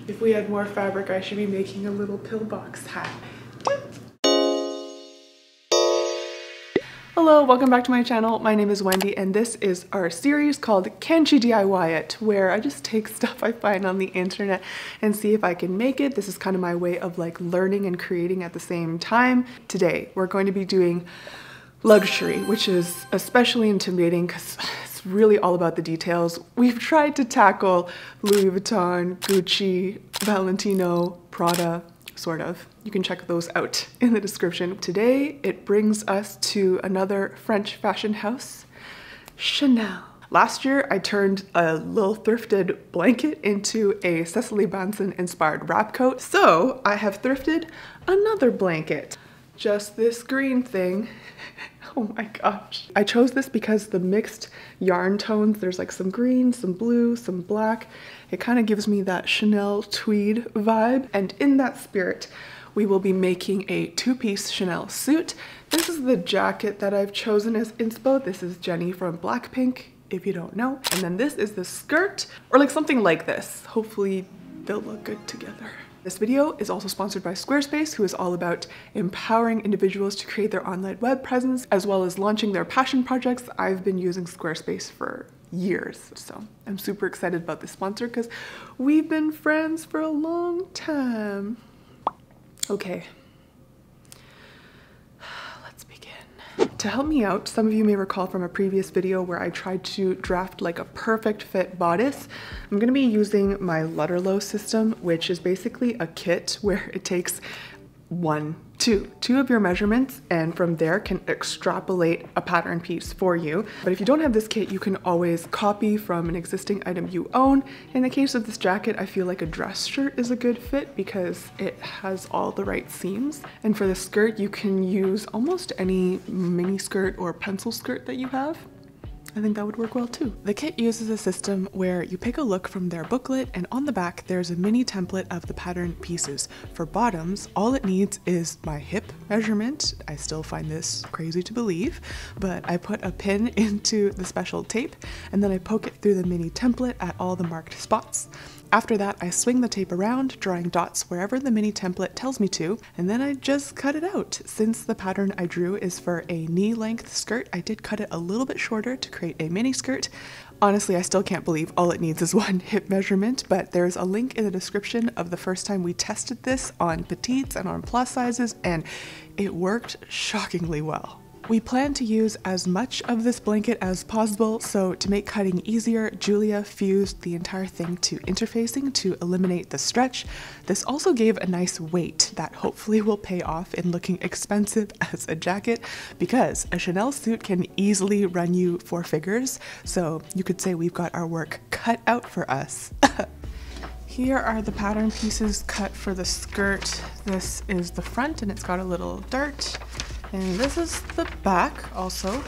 If we had more fabric, I should be making a little pillbox hat. Hello, welcome back to my channel. My name is Wendy and this is our series called Can She DIY It, where I just take stuff I find on the internet and see if I can make it. This is kind of my way of like learning and creating at the same time. Today, we're going to be doing luxury, which is especially intimidating because it's really all about the details. We've tried to tackle Louis Vuitton, Gucci, Valentino, Prada, sort of. You can check those out in the description. Today, it brings us to another French fashion house, Chanel. Last year, I turned a little thrifted blanket into a Cecily Banson inspired wrap coat. So I have thrifted another blanket. Just this green thing. Oh my gosh. I chose this because the mixed yarn tones, there's like some green, some blue, some black. It kind of gives me that Chanel tweed vibe. And in that spirit, we will be making a two-piece Chanel suit. This is the jacket that I've chosen as inspo. This is Jenny from Blackpink, if you don't know. And then this is the skirt, or like something like this. Hopefully they'll look good together. This video is also sponsored by Squarespace, who is all about empowering individuals to create their online web presence, as well as launching their passion projects. I've been using Squarespace for years, so I'm super excited about this sponsor because we've been friends for a long time. Okay, let's begin. To help me out, some of you may recall from a previous video where I tried to draft like a perfect fit bodice. I'm gonna be using my Lutterlow system, which is basically a kit where it takes two of your measurements and from there can extrapolate a pattern piece for you. But if you don't have this kit, you can always copy from an existing item you own. In the case of this jacket, I feel like a dress shirt is a good fit because it has all the right seams. And for the skirt, you can use almost any mini skirt or pencil skirt that you have. I think that would work well too. The kit uses a system where you pick a look from their booklet and on the back there's a mini template of the pattern pieces. For bottoms, all it needs is my hip measurement. I still find this crazy to believe, but I put a pin into the special tape and then I poke it through the mini template at all the marked spots. After that, I swing the tape around, drawing dots wherever the mini template tells me to, and then I just cut it out. Since the pattern I drew is for a knee-length skirt, I did cut it a little bit shorter to create a mini skirt. Honestly, I still can't believe all it needs is one hip measurement, but there's a link in the description of the first time we tested this on petites and on plus sizes, and it worked shockingly well. We plan to use as much of this blanket as possible, so to make cutting easier, Julia fused the entire thing to interfacing to eliminate the stretch. This also gave a nice weight that hopefully will pay off in looking expensive as a jacket, because a Chanel suit can easily run you 4 figures, so you could say we've got our work cut out for us. Here are the pattern pieces cut for the skirt. This is the front and it's got a little dart. And this is the back also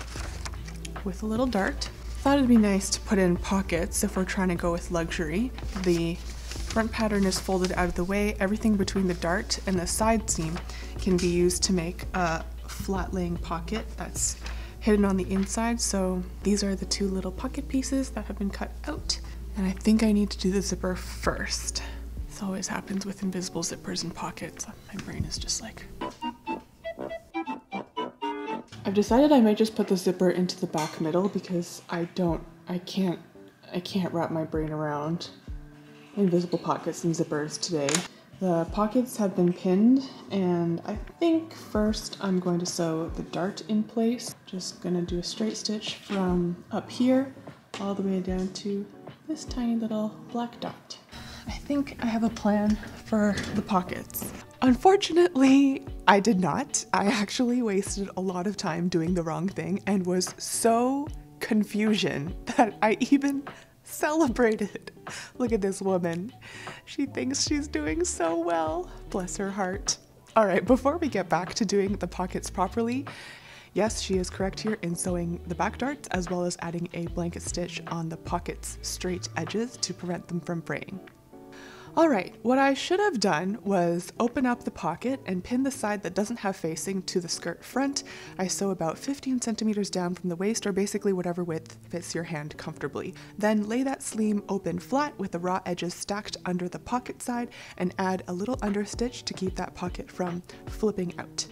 with a little dart. Thought it'd be nice to put in pockets if we're trying to go with luxury. The front pattern is folded out of the way. Everything between the dart and the side seam can be used to make a flat laying pocket that's hidden on the inside. So these are the 2 little pocket pieces that have been cut out. And I think I need to do the zipper first. This always happens with invisible zippers and pockets. My brain is just like... I've decided I might just put the zipper into the back middle because I can't wrap my brain around invisible pockets and zippers today. The pockets have been pinned and I think first I'm going to sew the dart in place. Just gonna do a straight stitch from up here all the way down to this tiny little black dot. I think I have a plan for the pockets. Unfortunately, I did not. I actually wasted a lot of time doing the wrong thing and was so confusion that I even celebrated. Look at this woman. She thinks she's doing so well. Bless her heart. All right, before we get back to doing the pockets properly, yes, she is correct here in sewing the back darts as well as adding a blanket stitch on the pocket's straight edges to prevent them from fraying. All right, what I should have done was open up the pocket and pin the side that doesn't have facing to the skirt front. I sew about 15 centimeters down from the waist, or basically whatever width fits your hand comfortably. Then lay that sleeve open flat with the raw edges stacked under the pocket side and add a little understitch to keep that pocket from flipping out.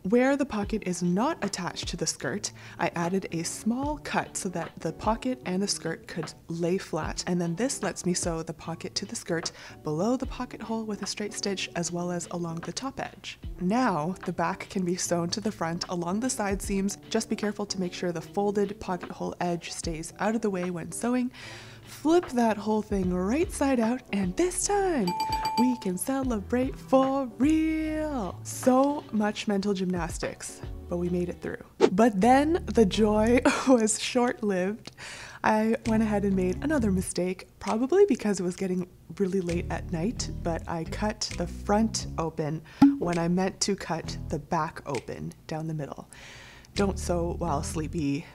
Where the pocket is not attached to the skirt, I added a small cut so that the pocket and the skirt could lay flat, and then this lets me sew the pocket to the skirt below the pocket hole with a straight stitch as well as along the top edge. Now the back can be sewn to the front along the side seams. Just be careful to make sure the folded pocket hole edge stays out of the way when sewing. Flip that whole thing right side out, and this time we can celebrate for real. So much mental gymnastics, but we made it through. But then the joy was short-lived. I went ahead and made another mistake, probably because it was getting really late at night, but I cut the front open when I meant to cut the back open down the middle. Don't sew while sleepy,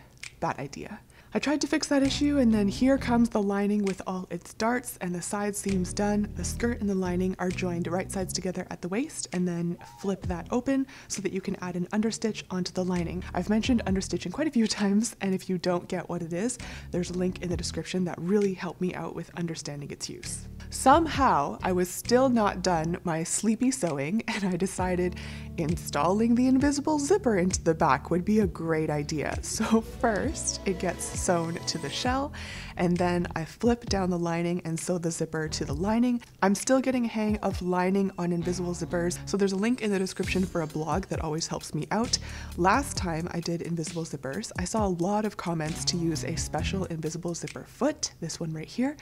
bad idea. I tried to fix that issue, and then here comes the lining with all its darts and the side seams done. The skirt and the lining are joined right sides together at the waist, and then flip that open so that you can add an understitch onto the lining. I've mentioned understitching quite a few times, and if you don't get what it is, there's a link in the description that really helped me out with understanding its use. Somehow, I was still not done my sleepy sewing, and I decided installing the invisible zipper into the back would be a great idea. So first, it gets sewn to the shell, and then I flip down the lining and sew the zipper to the lining. I'm still getting a hang of lining on invisible zippers, so there's a link in the description for a blog that always helps me out. Last time I did invisible zippers, I saw a lot of comments to use a special invisible zipper foot, this one right here.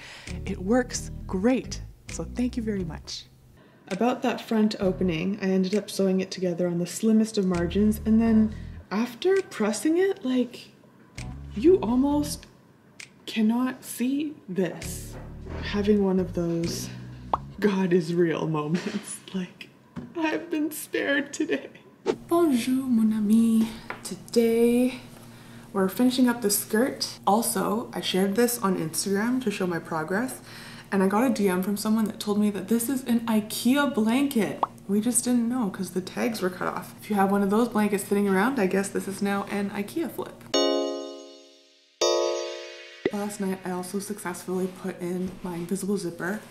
It works great, so thank you very much. About that front opening, I ended up sewing it together on the slimmest of margins, and then after pressing it, like, you almost cannot see this. Having one of those God is real moments, like, I've been spared today. Bonjour, mon ami. Today, we're finishing up the skirt. Also, I shared this on Instagram to show my progress, and I got a DM from someone that told me that this is an IKEA blanket. We just didn't know because the tags were cut off. If you have one of those blankets sitting around, I guess this is now an IKEA flip. Last night, I also successfully put in my invisible zipper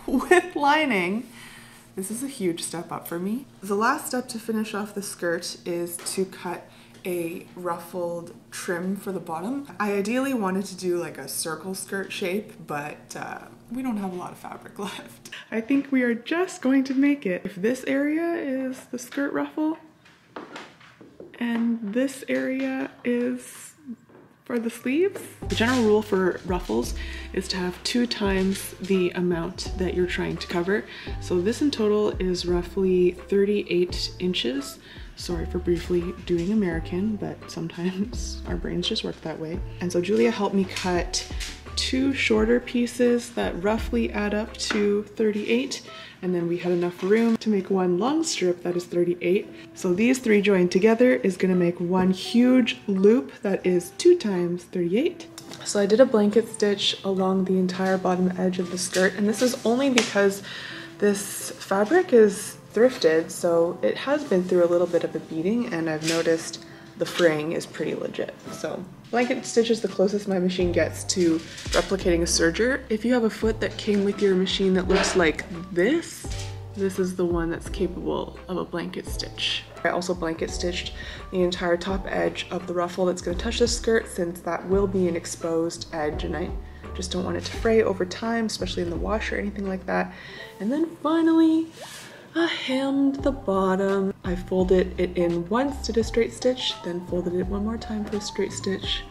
with lining. This is a huge step up for me. The last step to finish off the skirt is to cut a ruffled trim for the bottom. I ideally wanted to do like a circle skirt shape, but we don't have a lot of fabric left. I think we are just going to make it. If this area is the skirt ruffle and this area is for the sleeves. The general rule for ruffles is to have 2 times the amount that you're trying to cover. So this in total is roughly 38 inches. Sorry for briefly doing American, but sometimes our brains just work that way. And so Julia helped me cut 2 shorter pieces that roughly add up to 38. And then we had enough room to make 1 long strip that is 38. So these 3 joined together is gonna make 1 huge loop that is 2 times 38. So I did a blanket stitch along the entire bottom edge of the skirt, and this is only because this fabric is thrifted, so it has been through a little bit of a beating, and I've noticed the fraying is pretty legit. So blanket stitch is the closest my machine gets to replicating a serger. If you have a foot that came with your machine that looks like this is the one that's capable of a blanket stitch. I also blanket stitched the entire top edge of the ruffle that's going to touch the skirt, since that will be an exposed edge and I just don't want it to fray over time, especially in the wash or anything like that. And then finally, I hemmed the bottom. I folded it in once, did a straight stitch, then folded it 1 more time for a straight stitch.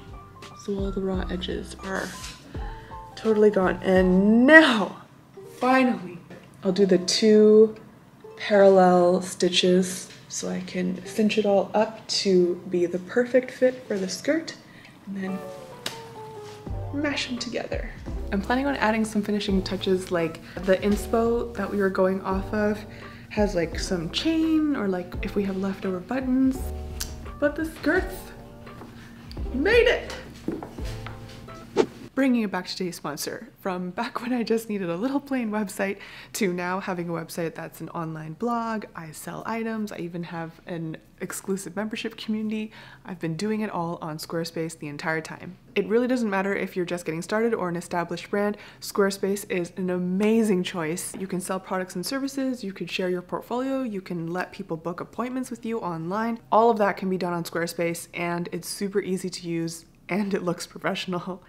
So all the raw edges are totally gone. And now, finally, I'll do the 2 parallel stitches so I can cinch it all up to be the perfect fit for the skirt, and then mash them together. I'm planning on adding some finishing touches, like the inspo that we were going off of has like some chain, or like if we have leftover buttons, but the skirts made it. Bringing it back to today's sponsor, from back when I just needed a little plain website to now having a website that's an online blog, I sell items, I even have an exclusive membership community. I've been doing it all on Squarespace the entire time. It really doesn't matter if you're just getting started or an established brand, Squarespace is an amazing choice. You can sell products and services, you could share your portfolio, you can let people book appointments with you online. All of that can be done on Squarespace, and it's super easy to use and it looks professional.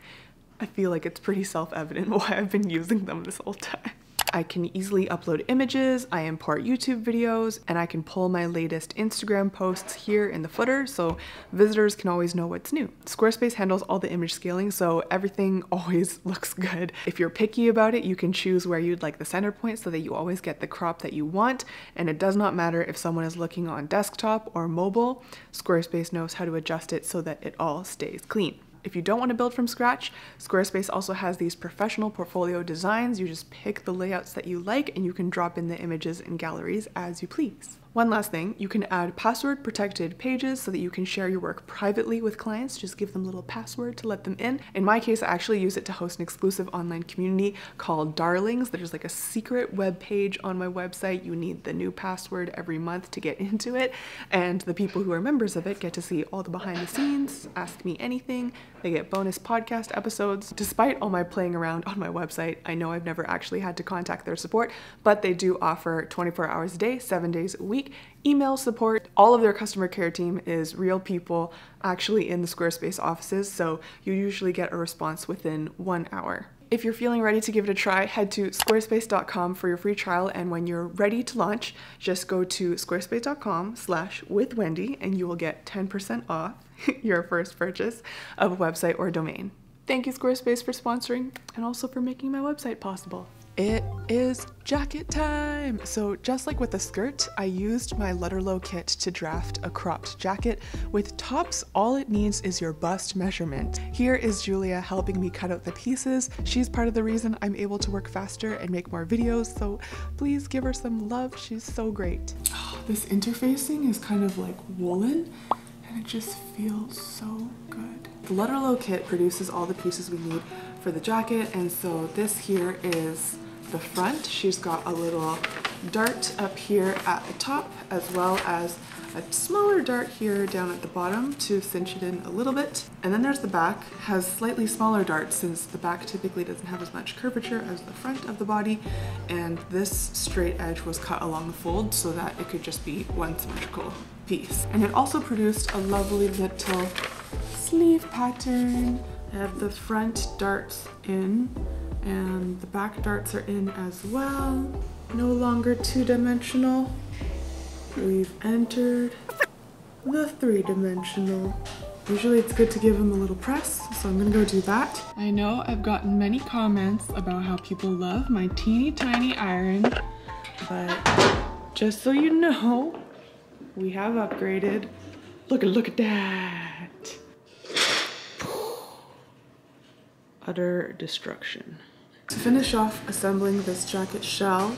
I feel like it's pretty self-evident why I've been using them this whole time. I can easily upload images, I import YouTube videos, and I can pull my latest Instagram posts here in the footer so visitors can always know what's new. Squarespace handles all the image scaling, so everything always looks good. If you're picky about it, you can choose where you'd like the center point so that you always get the crop that you want, and it does not matter if someone is looking on desktop or mobile, Squarespace knows how to adjust it so that it all stays clean. If you don't want to build from scratch, Squarespace also has these professional portfolio designs. You just pick the layouts that you like and you can drop in the images and galleries as you please. One last thing, you can add password protected pages so that you can share your work privately with clients. Just give them a little password to let them in. In my case, I actually use it to host an exclusive online community called Darlings. There's like a secret web page on my website. You need the new password every month to get into it. And the people who are members of it get to see all the behind the scenes, ask me anything. They get bonus podcast episodes. Despite all my playing around on my website, I know I've never actually had to contact their support, but they do offer 24 hours a day, 7 days a week, email support. All of their customer care team is real people actually in the Squarespace offices, so you usually get a response within 1 hour. If you're feeling ready to give it a try, head to squarespace.com for your free trial, and when you're ready to launch, just go to squarespace.com/withwendy and you will get 10% off your first purchase of a website or domain. Thank you, Squarespace, for sponsoring and also for making my website possible. It is jacket time! So just like with the skirt, I used my Letterlow kit to draft a cropped jacket. With tops, all it needs is your bust measurement. Here is Julia helping me cut out the pieces. She's part of the reason I'm able to work faster and make more videos, so please give her some love. She's so great. Oh, this interfacing is kind of like woolen, and it just feels so good. The Letterlow kit produces all the pieces we need for the jacket, and so this here is the front. She's got a little dart up here at the top, as well as a smaller dart here down at the bottom to cinch it in a little bit. And then there's the back, has slightly smaller darts since the back typically doesn't have as much curvature as the front of the body, and this straight edge was cut along the fold so that it could just be one symmetrical piece. And it also produced a lovely little sleeve pattern. I have the front darts in and the back darts are in as well. No longer two-dimensional. We've entered the three-dimensional. Usually it's good to give them a little press, so I'm gonna go do that. I know I've gotten many comments about how people love my teeny tiny iron, but just so you know, we have upgraded. Look at that. Utter destruction. To finish off assembling this jacket shell,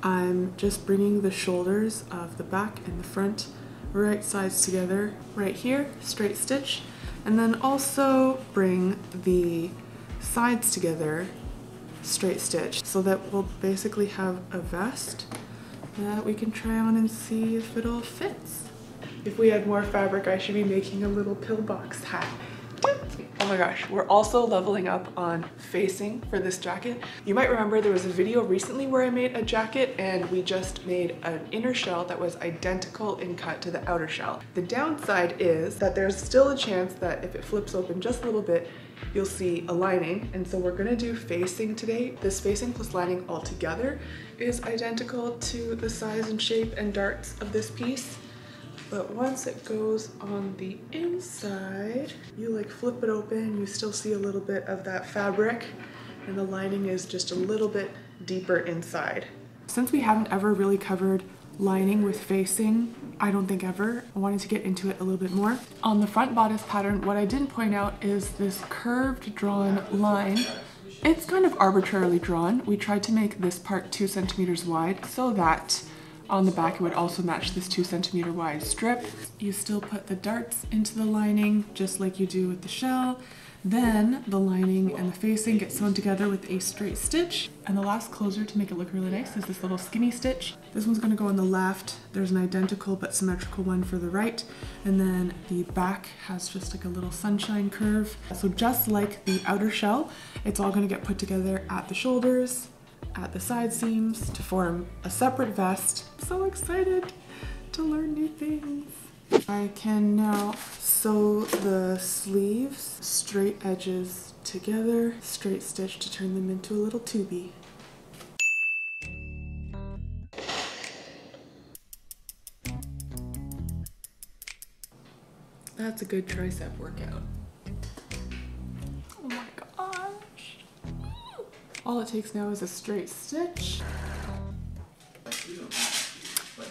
I'm just bringing the shoulders of the back and the front right sides together right here, straight stitch, and then also bring the sides together, straight stitch, so that we'll basically have a vest that we can try on and see if it all fits. If we had more fabric, I should be making a little pillbox hat. Oh my gosh, we're also leveling up on facing for this jacket. You might remember there was a video recently where I made a jacket and we just made an inner shell that was identical in cut to the outer shell. The downside is that there's still a chance that if it flips open just a little bit, you'll see a lining, and so we're gonna do facing today. This facing plus lining all together is identical to the size and shape and darts of this piece. But once it goes on the inside, you like flip it open, you still see a little bit of that fabric, and the lining is just a little bit deeper inside. Since we haven't ever really covered lining with facing, I don't think ever, I wanted to get into it a little bit more. On the front bodice pattern, what I didn't point out is this curved drawn line. It's kind of arbitrarily drawn. We tried to make this part 2 centimeters wide so that on the back it would also match this 2 centimeter wide strip. You still put the darts into the lining just like you do with the shell, Then the lining and the facing get sewn together with a straight stitch. And the last closer to make it look really nice is this little skinny stitch. This one's gonna go on the left. There's an identical but symmetrical one for the right. And then the back has just like a little sunshine curve. So just like the outer shell, it's all gonna get put together at the shoulders, at the side seams to form a separate vest. So excited to learn new things. I can now sew the sleeves, straight edges together, straight stitch to turn them into a little tubie. That's a good tricep workout. Oh my gosh. All it takes now is a straight stitch.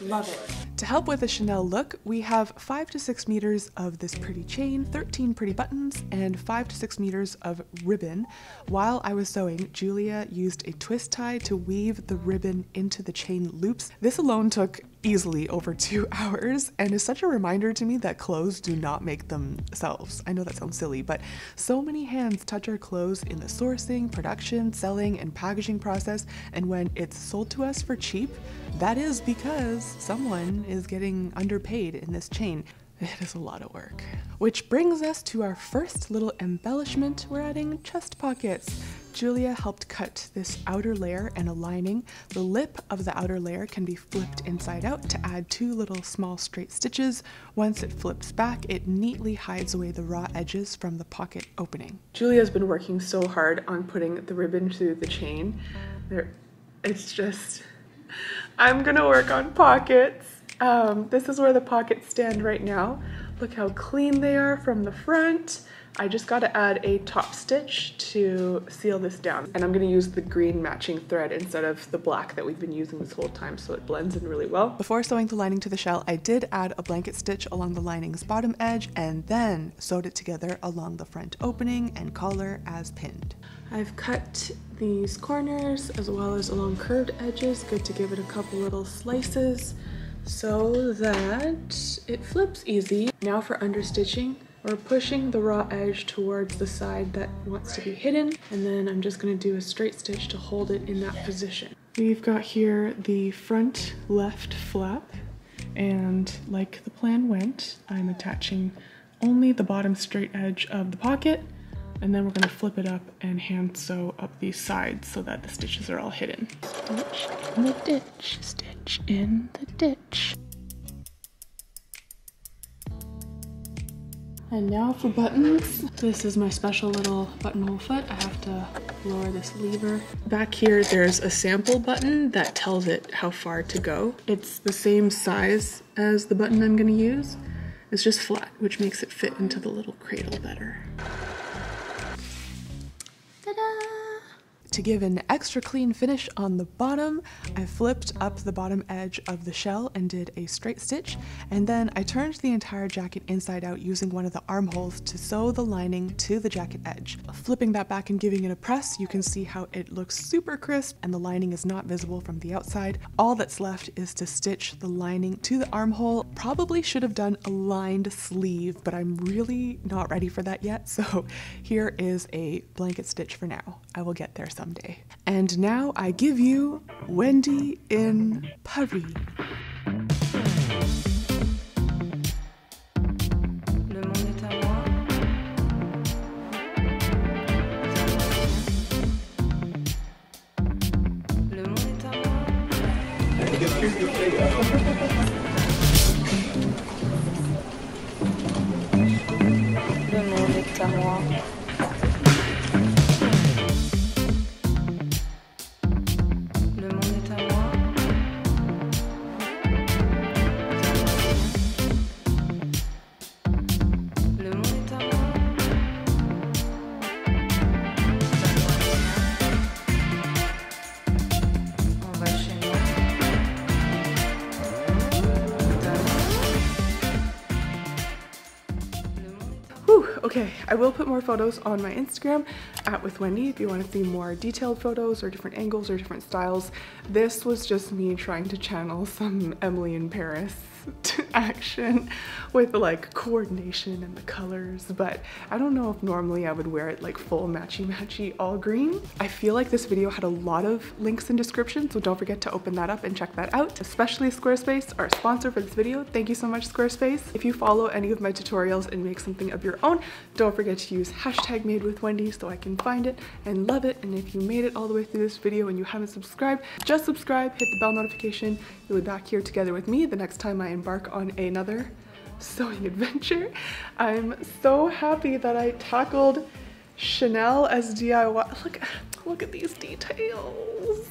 Love it. To help with the Chanel look, we have 5 to 6 meters of this pretty chain, 13 pretty buttons, and 5 to 6 meters of ribbon. While I was sewing, Julia used a twist tie to weave the ribbon into the chain loops. This alone took easily over 2 hours and is such a reminder to me that clothes do not make themselves. I know that sounds silly, but so many hands touch our clothes in the sourcing, production, selling, and packaging process, and when it's sold to us for cheap, that is because someone is getting underpaid in this chain. It is a lot of work. Which brings us to our first little embellishment. We're adding chest pockets. Julia helped cut this outer layer and a lining. The lip of the outer layer can be flipped inside out to add 2 little small straight stitches. Once it flips back, it neatly hides away the raw edges from the pocket opening. Julia's been working so hard on putting the ribbon through the chain. It's just, I'm gonna work on pockets. This is where the pockets stand right now. Look how clean they are from the front. I just got to add a top stitch to seal this down. And I'm going to use the green matching thread instead of the black that we've been using this whole time, so it blends in really well. Before sewing the lining to the shell, I did add a blanket stitch along the lining's bottom edge and then sewed it together along the front opening and collar as pinned. I've cut these corners as well as along curved edges. Good to give it a couple little slices so that it flips easy. Now for understitching. We're pushing the raw edge towards the side that wants to be hidden, and then I'm just going to do a straight stitch to hold it in that position. We've got here the front left flap, and like the plan went, I'm attaching only the bottom straight edge of the pocket, and then we're going to flip it up and hand sew up these sides so that the stitches are all hidden. Stitch in the ditch, stitch in the ditch. And now for buttons. This is my special little buttonhole foot. I have to lower this lever. Back here, there's a sample button that tells it how far to go. It's the same size as the button I'm gonna use. It's just flat, which makes it fit into the little cradle better. To give an extra clean finish on the bottom, I flipped up the bottom edge of the shell and did a straight stitch, and then I turned the entire jacket inside out using one of the armholes to sew the lining to the jacket edge. Flipping that back and giving it a press, you can see how it looks super crisp and the lining is not visible from the outside. All that's left is to stitch the lining to the armhole. Probably should have done a lined sleeve, but I'm really not ready for that yet, so here is a blanket stitch for now. I will get there someday. And now I give you Wendy in Paris. Le monde est à moi. Le monde est à moi. Le monde est à moi. Okay, I will put more photos on my Instagram. at With Wendy if you want to see more detailed photos or different angles or different styles. This was just me trying to channel some Emily in Paris action with like coordination and the colors, but I don't know if normally I would wear it like full matchy all green. I feel like this video had a lot of links in description, so don't forget to open that up and check that out, especially Squarespace, our sponsor for this video. Thank you so much, Squarespace. If you follow any of my tutorials and make something of your own, don't forget to use hashtag #MadeWithWendy so I can find it and love it. And if you made it all the way through this video and you haven't subscribed, just subscribe, hit the bell notification. You'll be back here together with me the next time I embark on another sewing adventure. I'm so happy that I tackled Chanel as DIY. Look at these details.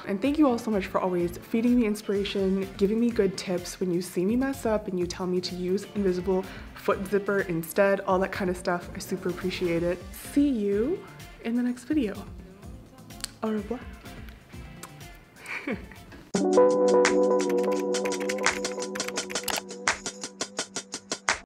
And thank you all so much for always feeding me inspiration, giving me good tips when you see me mess up and you tell me to use invisible foot zipper instead, all that kind of stuff. I super appreciate it. See you in the next video. Au revoir.